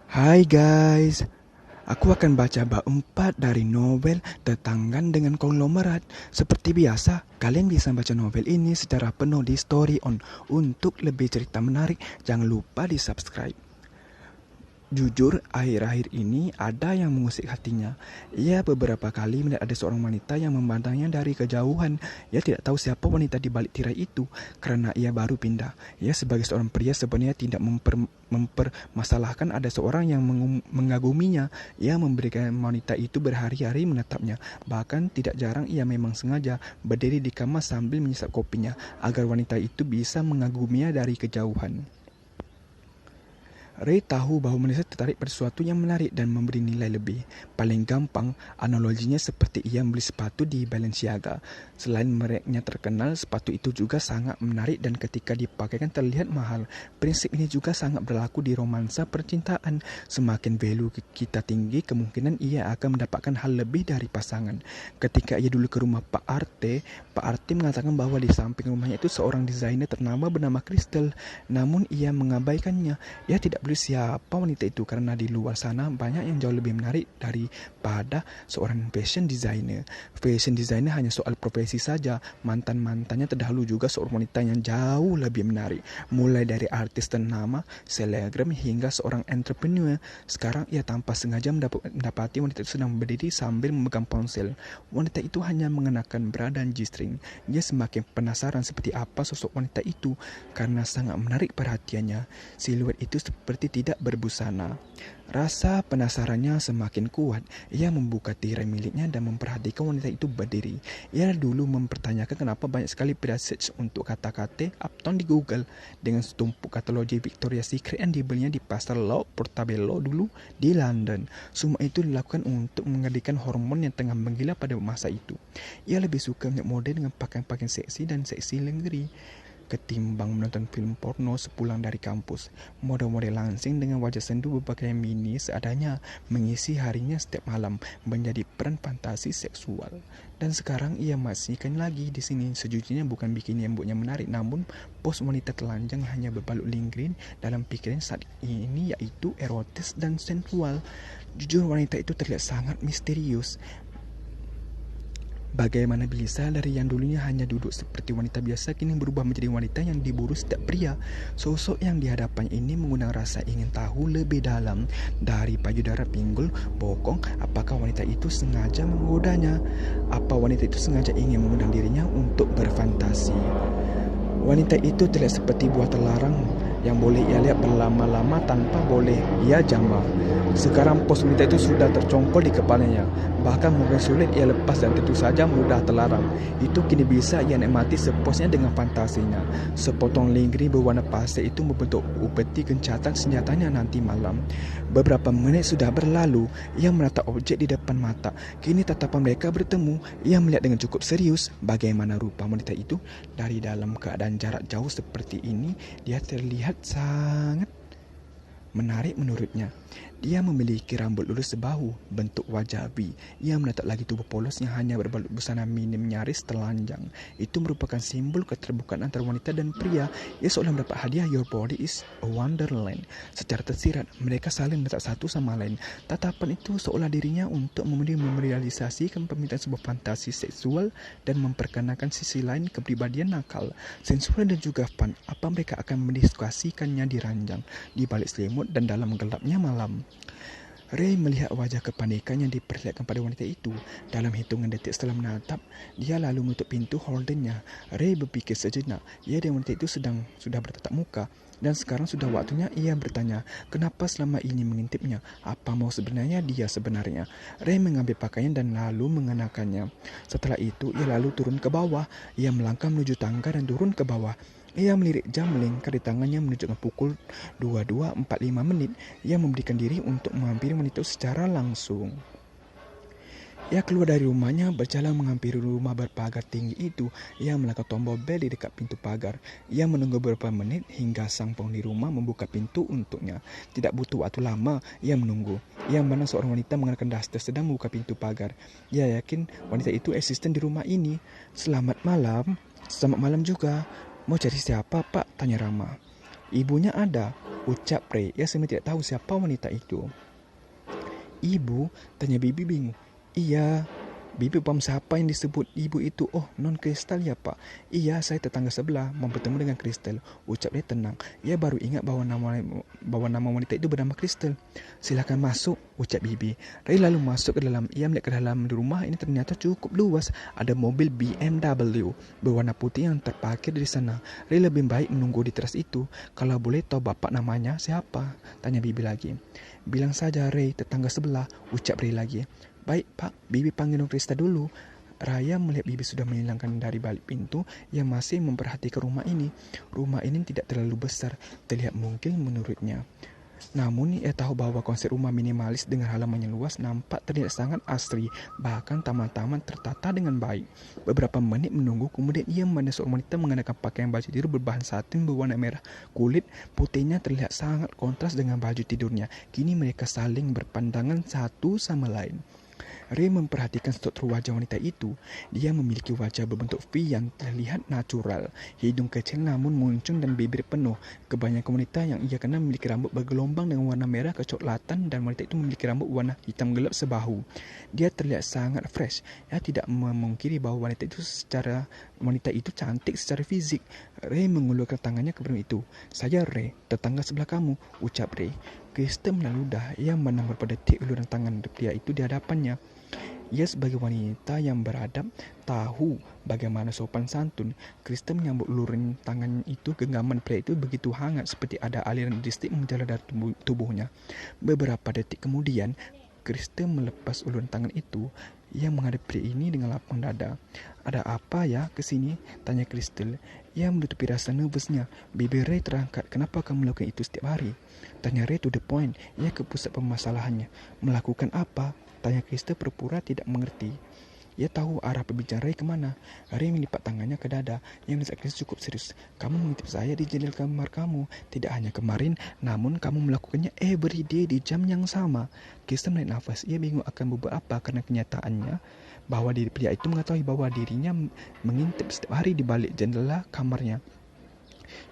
Hai guys, aku akan baca bab 4 dari novel Tetanggan dengan Konglomerat. Seperti biasa, kalian bisa baca novel ini secara penuh di Story On. Untuk lebih cerita menarik, jangan lupa di subscribe. Jujur, akhir-akhir ini ada yang mengusik hatinya. Ia beberapa kali melihat ada seorang wanita yang memandangnya dari kejauhan. Ia tidak tahu siapa wanita di balik tirai itu karena ia baru pindah. Ia sebagai seorang pria sebenarnya tidak mempermasalahkan ada seorang yang mengaguminya. Ia memberikan wanita itu berhari-hari menatapnya. Bahkan tidak jarang ia memang sengaja berdiri di kamar sambil menyesap kopinya agar wanita itu bisa mengaguminya dari kejauhan. Ray tahu bahwa manusia tertarik pada sesuatu yang menarik dan memberi nilai lebih. Paling gampang, analoginya seperti ia membeli sepatu di Balenciaga. Selain mereknya terkenal, sepatu itu juga sangat menarik dan ketika dipakaikan terlihat mahal. Prinsip ini juga sangat berlaku di romansa percintaan. Semakin value kita tinggi, kemungkinan ia akan mendapatkan hal lebih dari pasangan. Ketika ia dulu ke rumah Pak Arte mengatakan bahwa di samping rumahnya itu seorang desainer ternama bernama Crystal. Namun ia mengabaikannya. Ia tidak peduli siapa wanita itu karena di luar sana banyak yang jauh lebih menarik daripada seorang fashion designer. Fashion designer hanya soal profesi saja. Mantan-mantannya terdahulu juga seorang wanita yang jauh lebih menarik. Mulai dari artis ternama, selebgram hingga seorang entrepreneur. Sekarang ia tanpa sengaja mendapati wanita itu sedang berdiri sambil memegang ponsel. Wanita itu hanya mengenakan bra dan G-string. Dia semakin penasaran seperti apa sosok wanita itu karena sangat menarik perhatiannya. Siluet itu seperti tidak berbusana. Rasa penasarannya semakin kuat. Ia membuka tirai miliknya dan memperhatikan wanita itu berdiri. Ia dulu mempertanyakan kenapa banyak sekali search untuk kata-kata Uptown di Google dengan setumpuk katalog Victoria's Secret yang dibelinya di pasar Low Portobello dulu di London. Semua itu dilakukan untuk mengendalikan hormon yang tengah menggila pada masa itu. Ia lebih suka melihat model dengan pakaian-pakaian seksi dan seksi lingerie ketimbang menonton film porno sepulang dari kampus. Model-model langsing dengan wajah sendu berpakaian mini seadanya mengisi harinya setiap malam menjadi peran fantasi seksual. Dan sekarang ia masihkan lagi di sini. Sejujurnya bukan bikini yang buatnya menarik, namun pos wanita telanjang hanya berbalut lingerie dalam pikiran saat ini yaitu erotis dan sensual. Jujur wanita itu terlihat sangat misterius. Bagaimana bisa dari yang dulunya hanya duduk seperti wanita biasa kini berubah menjadi wanita yang diburu setiap pria. Sosok yang di hadapannya ini mengundang rasa ingin tahu lebih dalam. Dari payudara, pinggul, bokong, apakah wanita itu sengaja menggodanya? Apa wanita itu sengaja ingin mengundang dirinya untuk berfantasi? Wanita itu terlihat seperti buah terlarang yang boleh ia lihat berlama-lama tanpa boleh ia jamah. Sekarang pos wanita itu sudah tercongkol di kepalanya. Bahkan mungkin sulit ia lepas dan tentu saja mudah terlarang. Itu kini bisa ia nikmati sepuasnya dengan fantasinya. Sepotong lingerie berwarna pasir itu membentuk upeti gencatan senjatanya nanti malam. Beberapa menit sudah berlalu. Ia menatap objek di depan mata. Kini tatapan mereka bertemu. Ia melihat dengan cukup serius bagaimana rupa wanita itu. Dari dalam keadaan jarak jauh seperti ini, dia terlihat sangat menarik menurutnya. Dia memiliki rambut lurus sebahu, bentuk wajah V. Ia menatap lagi tubuh polos yang hanya berbalut busana minim nyaris telanjang. Itu merupakan simbol keterbukaan antara wanita dan pria. Ia seolah mendapat hadiah Your Body is a Wonderland. Secara tersirat, mereka saling menatap satu sama lain. Tatapan itu seolah dirinya untuk merealisasikan permintaan sebuah fantasi seksual dan memperkenalkan sisi lain kepribadian nakal, sensual dan juga fun. Apa mereka akan mendiskusikannya di ranjang, di balik selimut dan dalam gelapnya malam? Ray melihat wajah kepanikan yang diperlihatkan pada wanita itu. Dalam hitungan detik setelah menatap, dia lalu menutup pintu holdennya. Ray berpikir sejenak. Ia dan wanita itu sudah bertatap muka. Dan sekarang sudah waktunya ia bertanya, kenapa selama ini mengintipnya? Apa mau sebenarnya dia sebenarnya? Ray mengambil pakaian dan lalu mengenakannya. Setelah itu, ia lalu turun ke bawah. Ia melangkah menuju tangga dan turun ke bawah. Ia melirik jam melingkar di tangannya menunjukkan pukul 22.45 menit. Ia memberikan diri untuk menghampiri wanita secara langsung. Ia keluar dari rumahnya, berjalan menghampiri rumah berpagar tinggi itu. Ia melangkah tombol bel di dekat pintu pagar. Ia menunggu beberapa menit hingga sang penghuni rumah membuka pintu untuknya. Tidak butuh waktu lama, ia menunggu. Ia memandang seorang wanita mengenakan daster sedang membuka pintu pagar. Ia yakin wanita itu asisten di rumah ini. Selamat malam. Selamat malam juga. Mau cari siapa, Pak? Tanya Rama. Ibunya ada. ucap Ray. Ia sebenarnya tidak tahu siapa wanita itu. Ibu, tanya Bibi bingung. Iya, Bibi paham siapa yang disebut ibu itu. Oh, non Kristal ya pak. Iya, saya tetangga sebelah mau bertemu dengan Kristal. Ucap dia tenang. Ia baru ingat bahwa nama wanita itu bernama Kristal. Silakan masuk, ucap Bibi. Ray lalu masuk ke dalam. Ia melihat ke dalam rumah ini ternyata cukup luas. Ada mobil BMW berwarna putih yang terparkir di sana. Ray lebih baik menunggu di teras itu. Kalau boleh tahu bapak namanya siapa? Tanya Bibi lagi. Bilang saja Ray, tetangga sebelah, ucap Ray lagi. Baik pak, Bibi panggil non Krista dulu. Raya melihat Bibi sudah menghilangkan dari balik pintu yang masih memperhatikan rumah ini. Rumah ini tidak terlalu besar, terlihat mungkin menurutnya. Namun ia tahu bahwa konsep rumah minimalis dengan halaman yang luas nampak terlihat sangat asri. Bahkan taman-taman tertata dengan baik. Beberapa menit menunggu, kemudian ia memandang seorang wanita mengenakan pakaian baju tidur berbahan satin berwarna merah. Kulit putihnya terlihat sangat kontras dengan baju tidurnya. Kini mereka saling berpandangan satu sama lain. Ray memperhatikan struktur wajah wanita itu. Dia memiliki wajah berbentuk V yang terlihat natural. Hidung kecil namun muncung dan bibir penuh. Kebanyakan wanita yang ia kenal memiliki rambut bergelombang dengan warna merah kecoklatan dan wanita itu memiliki rambut warna hitam gelap sebahu. Dia terlihat sangat fresh. Ia tidak memungkiri bahwa wanita itu cantik secara fisik. Ray mengulurkan tangannya ke benda itu. Saya Ray, tetangga sebelah kamu, ucap Ray. Kristen meludah. Ia menambah pada detik uluran tangan pria itu di hadapannya. Ia sebagai wanita yang beradab tahu bagaimana sopan santun. Kristen menyambut uluran tangan itu. Genggaman pria itu begitu hangat seperti ada aliran listrik menjalar dari tubuhnya. Beberapa detik kemudian Kristen melepas uluran tangan itu. Ia menghadap pria ini dengan lapang dada. Ada apa ya kesini? Tanya Kristen. Ia menutupi rasa nervousnya. Bibir Ray terangkat. Kenapa kamu melakukan itu setiap hari? Tanya Ray to the point. Ia ke pusat permasalahannya. Melakukan apa? Tanya Kristen pura-pura tidak mengerti. Ia tahu arah pembicaraan Ray kemana. Ray melipat tangannya ke dada. Yang melihat Kristen cukup serius. Kamu mengintip saya di jendela kamar kamu. Tidak hanya kemarin, namun kamu melakukannya every day di jam yang sama. Kristen menarik nafas. Ia bingung akan berbuat apa karena kenyataannya bahwa diri pria itu mengetahui bahwa dirinya mengintip setiap hari di balik jendela kamarnya.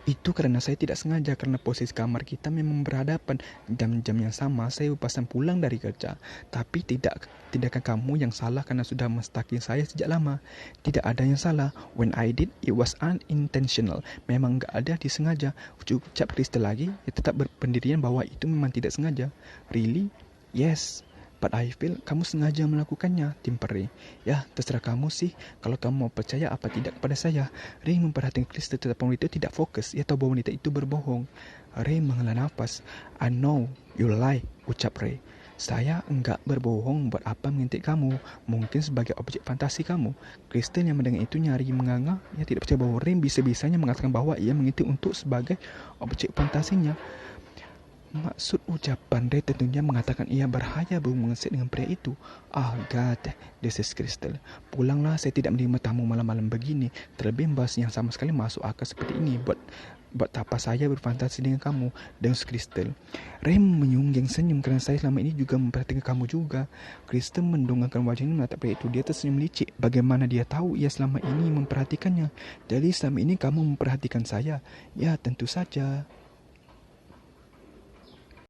Itu karena saya tidak sengaja, karena posisi kamar kita memang berhadapan. Jam-jam yang sama saya berpasan pulang dari kerja. Tapi tidakkah kamu yang salah karena sudah menstalking saya sejak lama? Tidak ada yang salah. When I did, it was unintentional. Memang gak ada disengaja. Ucap Kristen lagi. Ia tetap berpendirian bahwa itu memang tidak sengaja. Really? Yes. But I feel kamu sengaja melakukannya, timper Ray. Ya, terserah kamu sih. Kalau kamu mau percaya apa tidak kepada saya. Ray memperhatikan Kristen tetapi wanita itu tidak fokus. Ia tahu bahwa wanita itu berbohong. Ray menghela nafas. I know you lie, ucap Ray. Saya enggak berbohong. Buat apa mengintip kamu? Mungkin sebagai objek fantasi kamu. Kristen yang mendengar itu nyari menganga. Ia tidak percaya bahwa Ray bisa-bisanya mengatakan bahwa ia mengintip untuk sebagai objek fantasinya. Maksud ucapan Ray tentunya mengatakan ia berhaya berhubungan dengan pria itu. God, this is Kristen. Pulanglah, saya tidak menerima tamu malam-malam begini. Terlebih bahas yang sama sekali masuk akal seperti ini. Buat apa saya berfantasi dengan kamu? Dan Kristen. Ray menyungging senyum kerana saya selama ini juga memperhatikan kamu juga. Kristen mendongakkan wajahnya menatap pria itu. Dia tersenyum licik. Bagaimana dia tahu ia selama ini memperhatikannya? Jadi selama ini kamu memperhatikan saya? Ya, tentu saja.